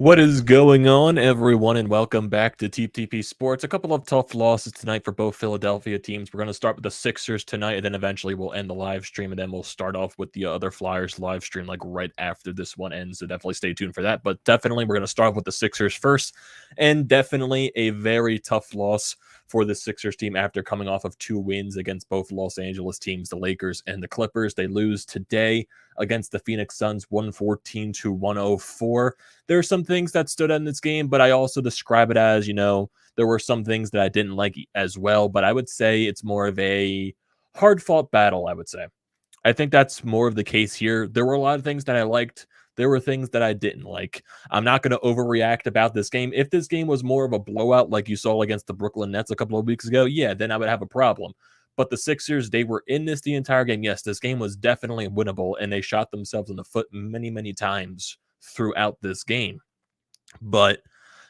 What is going on, everyone, and welcome back to TTP Sports. A couple of tough losses tonight for both Philadelphia teams. We're going to start with the Sixers tonight, and then eventually we'll end the live stream, and then we'll start off with the other Flyers live stream like right after this one ends. So definitely stay tuned for that. But definitely we're going to start with the Sixers first, and definitely a very tough loss for the Sixers team after coming off of 2 wins against both Los Angeles teams, the Lakers and the Clippers. They lose today against the Phoenix Suns 114-104. There are some things that stood out in this game, but I also describe it as, there were some things that I didn't like as well, but I would say it's more of a hard-fought battle, I would say. I think that's more of the case here. There were a lot of things that I liked. There were things that I didn't like. I'm not going to overreact about this game. If this game was more of a blowout like you saw against the Brooklyn Nets a couple of weeks ago, yeah, then I would have a problem. But the Sixers, they were in this the entire game. Yes, this game was definitely winnable, and they shot themselves in the foot many, many times throughout this game. But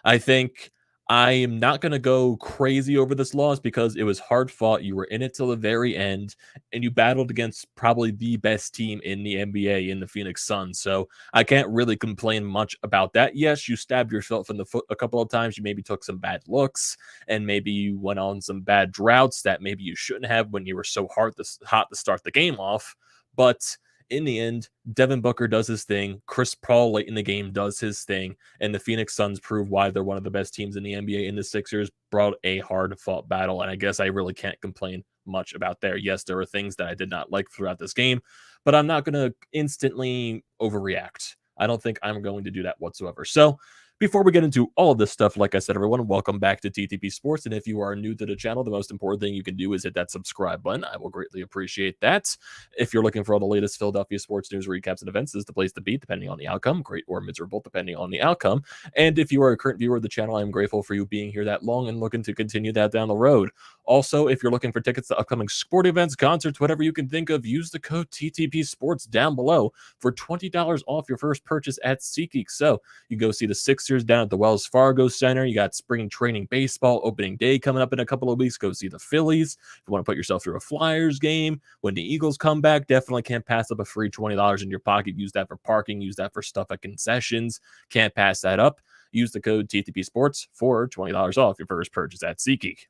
I think I am not going to go crazy over this loss because it was hard fought. You were in it till the very end, and you battled against probably the best team in the NBA in the Phoenix Suns. So I can't really complain much about that. Yes, you stabbed yourself in the foot a couple of times. You maybe took some bad looks, and maybe you went on some bad droughts that maybe you shouldn't have when you were so hot to start the game off. But in the end, Devin Booker does his thing. Chris Paul late in the game does his thing. And the Phoenix Suns prove why they're one of the best teams in the NBA. And the Sixers brought a hard-fought battle. And I guess I really can't complain much about there. Yes, there were things that I did not like throughout this game, but I'm not going to instantly overreact. I don't think I'm going to do that whatsoever. So before we get into all of this stuff, like I said, everyone, welcome back to TTP Sports. And if you are new to the channel, the most important thing you can do is hit that subscribe button. I will greatly appreciate that. If you're looking for all the latest Philadelphia sports news, recaps, and events, this is the place to be, depending on the outcome, great or miserable, depending on the outcome. And if you are a current viewer of the channel, I'm grateful for you being here that long and looking to continue that down the road. Also, if you're looking for tickets to upcoming sport events, concerts, whatever you can think of, use the code TTP Sports down below for $20 off your first purchase at SeatGeek. So you go see the Sixers down at the Wells Fargo Center. You got spring training baseball opening day coming up in a couple of weeks. Go see the Phillies. If you want to put yourself through a Flyers game, when the Eagles come back, definitely can't pass up a free $20 in your pocket. Use that for parking. Use that for stuff at concessions. Can't pass that up. Use the code TTP Sports for $20 off your first purchase at SeatGeek.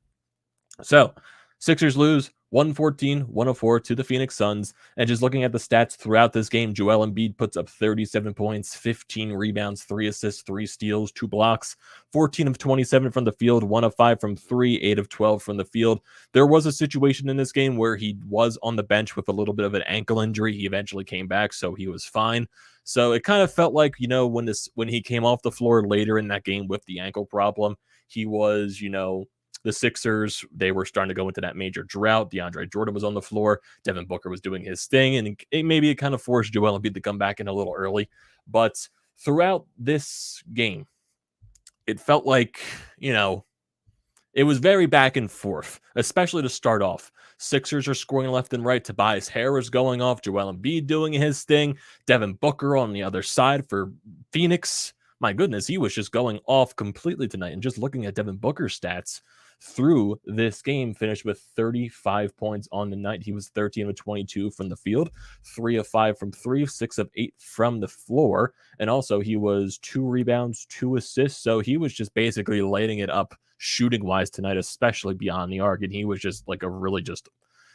So, Sixers lose 114-104 to the Phoenix Suns. And just looking at the stats throughout this game, Joel Embiid puts up 37 points, 15 rebounds, 3 assists, 3 steals, 2 blocks, 14 of 27 from the field, 1 of 5 from 3, 8 of 12 from the field. There was a situation in this game where he was on the bench with a little bit of an ankle injury. He eventually came back, so he was fine. So it kind of felt like, when he came off the floor later in that game with the ankle problem, he was, the Sixers, they were starting to go into that major drought. DeAndre Jordan was on the floor. Devin Booker was doing his thing. And maybe it kind of forced Joel Embiid to come back in a little early. But throughout this game, it felt like, it was very back and forth, especially to start off. Sixers are scoring left and right. Tobias Harris going off. Joel Embiid doing his thing. Devin Booker on the other side for Phoenix. My goodness, he was just going off completely tonight. And just looking at Devin Booker's stats through this game, finished with 35 points on the night. He was 13 of 22 from the field, 3 of 5 from 3, 6 of 8 from the floor. And also he was 2 rebounds, 2 assists. So he was just basically lighting it up shooting wise tonight, especially beyond the arc. And he was just like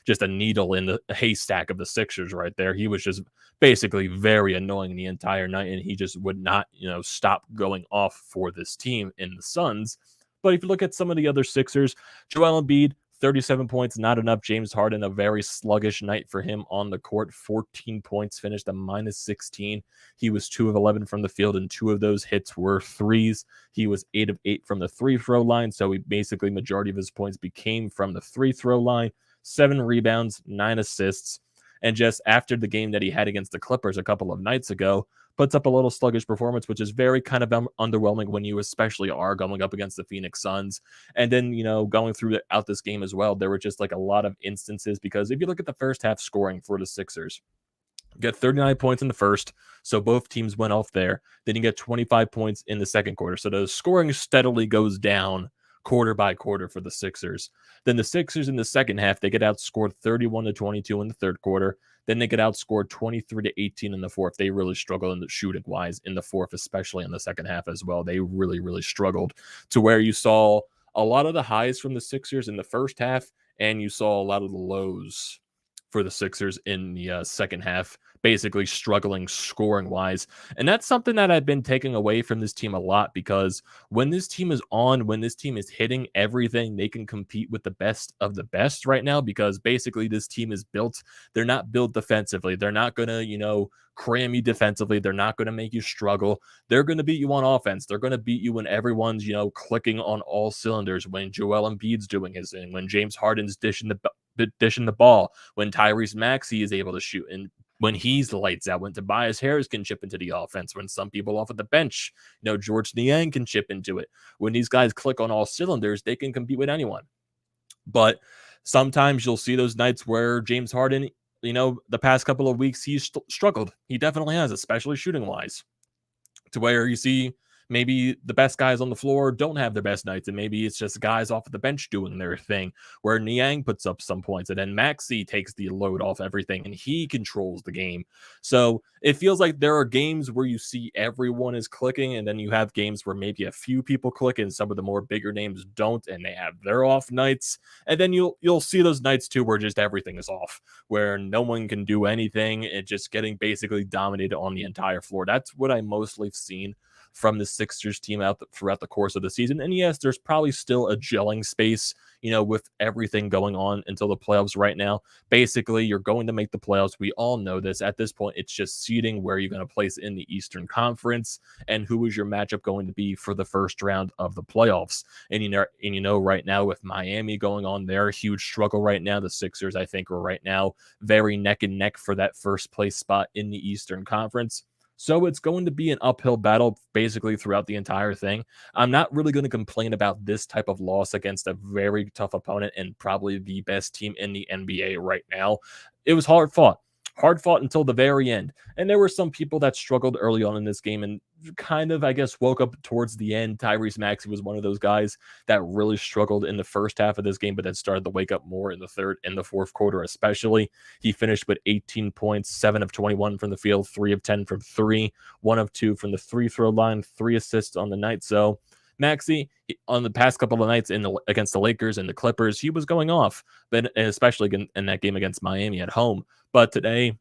just a needle in the haystack of the Sixers right there. He was just basically very annoying the entire night, and he just would not, stop going off for this team in the Suns. But if you look at some of the other Sixers, Joel Embiid, 37 points, not enough. James Harden, a very sluggish night for him on the court. 14 points, finished a -16. He was 2 of 11 from the field, and 2 of those hits were threes. He was 8 of 8 from the free throw line, so he basically majority of his points became from the free throw line. 7 rebounds, 9 assists. And just after the game that he had against the Clippers a couple of nights ago, puts up a little sluggish performance, which is very kind of underwhelming when you especially are going up against the Phoenix Suns. And then, going throughout this game as well, there were just like a lot of instances, because if you look at the first half scoring for the Sixers, you get 39 points in the first, so both teams went off there. Then you get 25 points in the second quarter. So the scoring steadily goes down quarter by quarter for the Sixers. Then the Sixers in the second half, they get outscored 31-22 in the third quarter. Then they get outscored 23-18 in the fourth. They really struggled in the shooting wise in the fourth, especially in the second half as well. They really, really struggled to where you saw a lot of the highs from the Sixers in the first half, and you saw a lot of the lows for the Sixers in the second half, basically struggling scoring wise. And that's something that I've been taking away from this team a lot, because when this team is on, when this team is hitting everything, they can compete with the best of the best right now, because basically this team is built. They're not built defensively. They're not going to, cram you defensively. They're not going to make you struggle. They're going to beat you on offense. They're going to beat you when everyone's, clicking on all cylinders, when Joel Embiid's doing his thing, when James Harden's dishing the ball, when Tyrese Maxey is able to shoot, and when he's lights out, when Tobias Harris can chip into the offense, when some people off at the bench, George Niang can chip into it. When these guys click on all cylinders, they can compete with anyone. But sometimes you'll see those nights where James Harden, the past couple of weeks, he's struggled. He definitely has, especially shooting wise, to where you see maybe the best guys on the floor don't have their best nights, and maybe it's just guys off of the bench doing their thing, where Niang puts up some points, and then Maxey takes the load off everything, and he controls the game. So it feels like there are games where you see everyone is clicking, and then you have games where maybe a few people click, and some of the more bigger names don't, and they have their off nights. And then you'll see those nights too where just everything is off, where no one can do anything, and just getting basically dominated on the entire floor. That's what I mostly seen from the Sixers team throughout the course of the season. And yes, there's probably still a gelling space, with everything going on until the playoffs right now. Basically, you're going to make the playoffs. We all know this. At this point, it's just seeding where you're going to place in the Eastern Conference and who is your matchup going to be for the first round of the playoffs. And right now with Miami going on their huge struggle right now, the Sixers, I think, are right now very neck and neck for that first place spot in the Eastern Conference. So it's going to be an uphill battle basically throughout the entire thing. I'm not really going to complain about this type of loss against a very tough opponent and probably the best team in the NBA right now. It was hard fought until the very end. And there were some people that struggled early on in this game and kind of, I guess, woke up towards the end. Tyrese Max was one of those guys that really struggled in the first half of this game, but then started to wake up more in the third and the fourth quarter, especially. He finished with 18 points, 7 of 21 from the field, 3 of 10 from 3, 1 of 2 from the free throw line, 3 assists on the night. So Maxey, on the past couple of nights against the Lakers and the Clippers, he was going off, but especially in that game against Miami at home. But today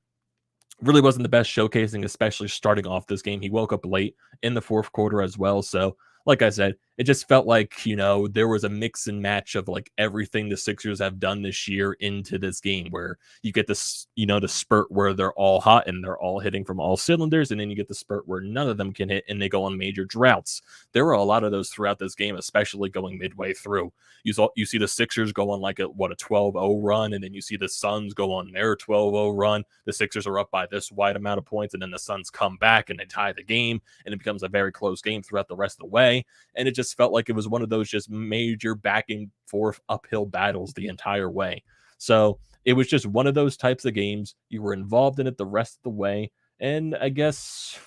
really wasn't the best showcasing, especially starting off this game. He woke up late in the fourth quarter as well. So like I said, it just felt like, there was a mix and match of like everything the Sixers have done this year into this game, where you get this, the spurt where they're all hot and they're all hitting from all cylinders. And then you get the spurt where none of them can hit and they go on major droughts. There were a lot of those throughout this game, especially going midway through. You see the Sixers go on like a 12-0 run, and then you see the Suns go on their 12-0 run. The Sixers are up by this wide amount of points, and then the Suns come back and they tie the game, and it becomes a very close game throughout the rest of the way. And it just felt like it was one of those just major back and forth uphill battles the entire way. So it was just one of those types of games. You were involved in it the rest of the way. And I guess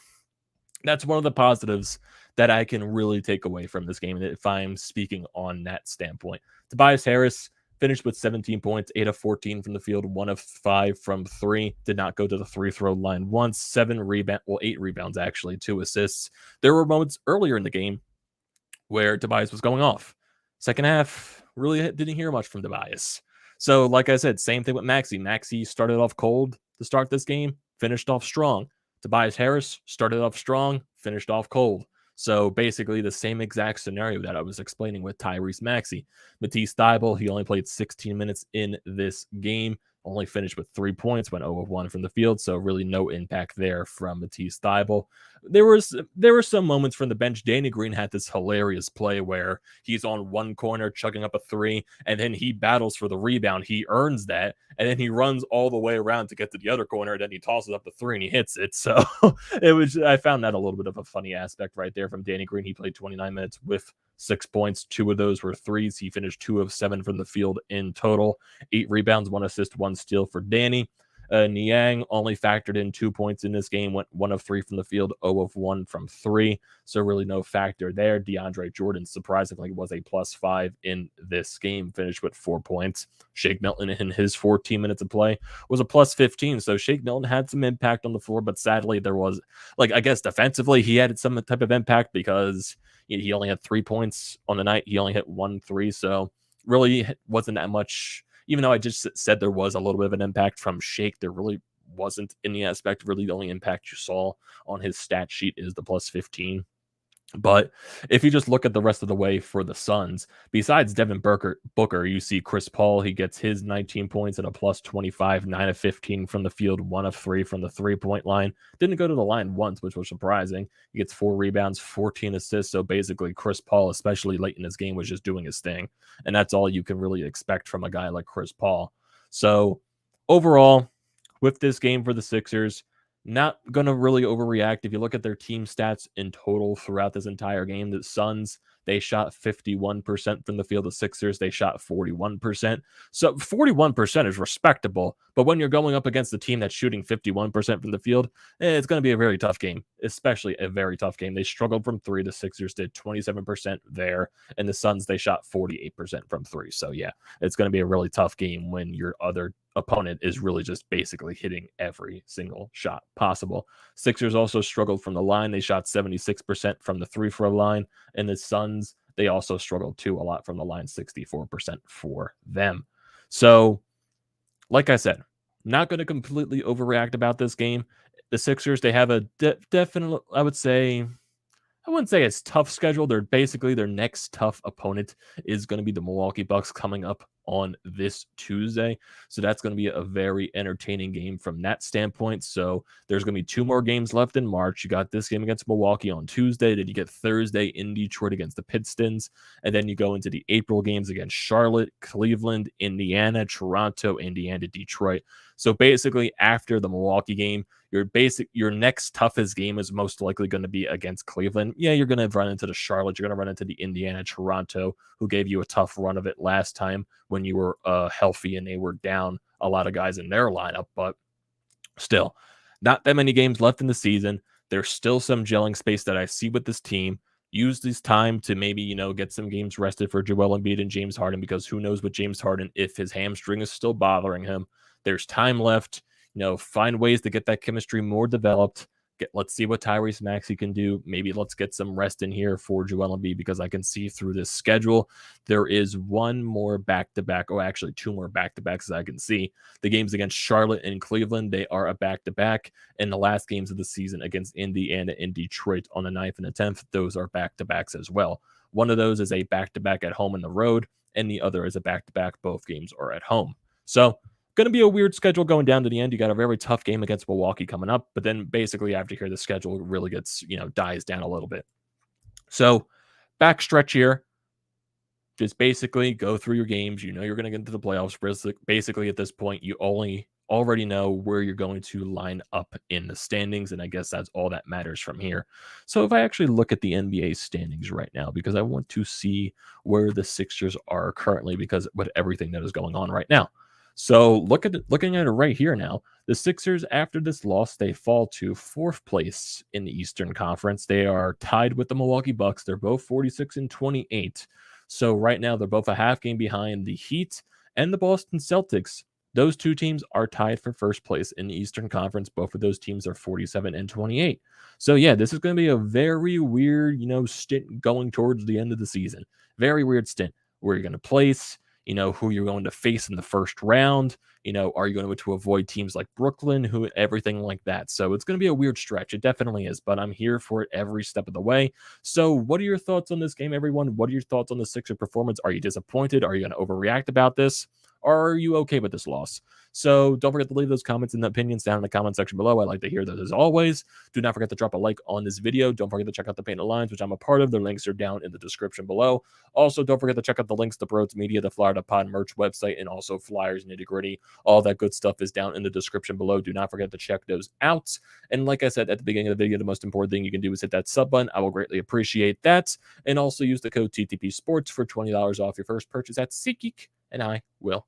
that's one of the positives that I can really take away from this game, if I'm speaking on that standpoint. Tobias Harris finished with 17 points, 8 of 14 from the field, 1 of 5 from 3. Did not go to the free throw line once. 8 rebounds, actually, 2 assists. There were moments earlier in the game where Tobias was going off. Second half, really didn't hear much from Tobias. So, like I said, same thing with Maxey. Maxey started off cold to start this game, finished off strong. Tobias Harris started off strong, finished off cold. So basically the same exact scenario that I was explaining with Tyrese Maxey. Matisse Thybulle, he only played 16 minutes in this game, only finished with 3 points, went 0 of 1 from the field, so really no impact there from Matisse Thybulle. There were some moments from the bench. Danny Green had this hilarious play where he's on one corner chugging up a 3, and then he battles for the rebound. He earns that, and then he runs all the way around to get to the other corner, and then he tosses up the 3 and he hits it. So I found that a little bit of a funny aspect right there from Danny Green. He played 29 minutes with 6 points. 2 of those were threes. He finished 2 of 7 from the field in total. 8 rebounds, 1 assist, 1 steal for Danny. Niang only factored in 2 points in this game, went 1 of 3 from the field, 0 of 1 from 3. So really no factor there. DeAndre Jordan surprisingly was a +5 in this game, finished with 4 points. Shake Milton in his 14 minutes of play was a +15. So Shake Milton had some impact on the floor, but sadly there was, like, I guess defensively he had some type of impact because he only had 3 points on the night. He only hit 1 3. So really wasn't that much. Even though I just said there was a little bit of an impact from Shake, there really wasn't any aspect. Really, the only impact you saw on his stat sheet is the +15. But if you just look at the rest of the way for the Suns, besides Devin Booker, you see Chris Paul. He gets his 19 points at a +25, 9 of 15 from the field, 1 of 3 from the 3-point line. Didn't go to the line once, which was surprising. He gets 4 rebounds, 14 assists. So basically, Chris Paul, especially late in his game, was just doing his thing. And that's all you can really expect from a guy like Chris Paul. So overall, with this game for the Sixers, not going to really overreact. If you look at their team stats in total throughout this entire game, the Suns, they shot 51% from the field. The Sixers, they shot 41%. So 41% is respectable. But when you're going up against a team that's shooting 51% from the field, it's going to be a very tough game, especially a very tough game. They struggled from 3. The Sixers did 27% there. And the Suns, they shot 48% from 3. So yeah, it's going to be a really tough game when your other opponent is really just basically hitting every single shot possible. Sixers also struggled from the line. They shot 76% from the 3-throw line. And the Suns, they also struggled too a lot from the line, 64% for them. So, like I said, not going to completely overreact about this game. The Sixers, they have a definite, I would say, I wouldn't say it's tough schedule. They're basically their next tough opponent is going to be the Milwaukee Bucks coming up on this Tuesday. So that's going to be a very entertaining game from that standpoint. So there's going to be 2 more games left in March. You got this game against Milwaukee on Tuesday. Then you get Thursday in Detroit against the Pistons. And then you go into the April games against Charlotte, Cleveland, Indiana, Toronto, Indiana, Detroit. So basically after the Milwaukee game, your next toughest game is most likely going to be against Cleveland. Yeah, you're going to run into the Charlotte. You're going to run into the Indiana, Toronto, who gave you a tough run of it last time when you were healthy and they were down a lot of guys in their lineup. But still, not that many games left in the season. There's still some gelling space that I see with this team. Use this time to maybe, get some games rested for Joel Embiid and James Harden, because who knows with James Harden if his hamstring is still bothering him. There's time left. Find ways to get that chemistry more developed. Let's see what Tyrese Maxey can do. Maybe let's get some rest in here for Joel Embiid, because I can see through this schedule there is 1 more back-to-back, or actually 2 more back-to-backs as I can see. The games against Charlotte and Cleveland, they are a back-to-back, and the last games of the season against Indiana and Detroit on the 9th and the 10th, those are back-to-backs as well. One of those is a back-to-back at home and the road, and the other is a back-to-back. Both games are at home. So going to be a weird schedule going down to the end. You got a very tough game against Milwaukee coming up, but then basically after here, the schedule really gets, dies down a little bit. So backstretch here, just basically go through your games. You're going to get into the playoffs. Basically at this point, you already know where you're going to line up in the standings, and I guess that's all that matters from here. So if I actually look at the NBA standings right now, because I want to see where the Sixers are currently, because with everything that is going on right now. So looking at it right here now, the Sixers, after this loss, they fall to 4th place in the Eastern Conference. They are tied with the Milwaukee Bucks. They're both 46 and 28. So right now, they're both a half game behind the Heat and the Boston Celtics. Those 2 teams are tied for 1st place in the Eastern Conference. Both of those teams are 47 and 28. So yeah, this is going to be a very weird, stint going towards the end of the season. Very weird stint where you're going to place, who you're going to face in the first round. Are you going to avoid teams like Brooklyn, everything like that. So it's going to be a weird stretch. It definitely is, but I'm here for it every step of the way. So what are your thoughts on this game, everyone? What are your thoughts on the Sixer performance? Are you disappointed? Are you going to overreact about this? Or are you okay with this loss? So don't forget to leave those comments and opinions down in the comment section below. I'd like to hear those as always. Do not forget to drop a like on this video. Don't forget to check out the Painted Lines, which I'm a part of. Their links are down in the description below. Also, don't forget to check out the links to BrodesMedia, the Florida Pod merch website, and also Flyers, Nitty Gritty. All that good stuff is down in the description below. Do not forget to check those out. And like I said at the beginning of the video, the most important thing you can do is hit that sub button. I will greatly appreciate that. And also use the code TTPSports for $20 off your first purchase at SeatGeek. And I will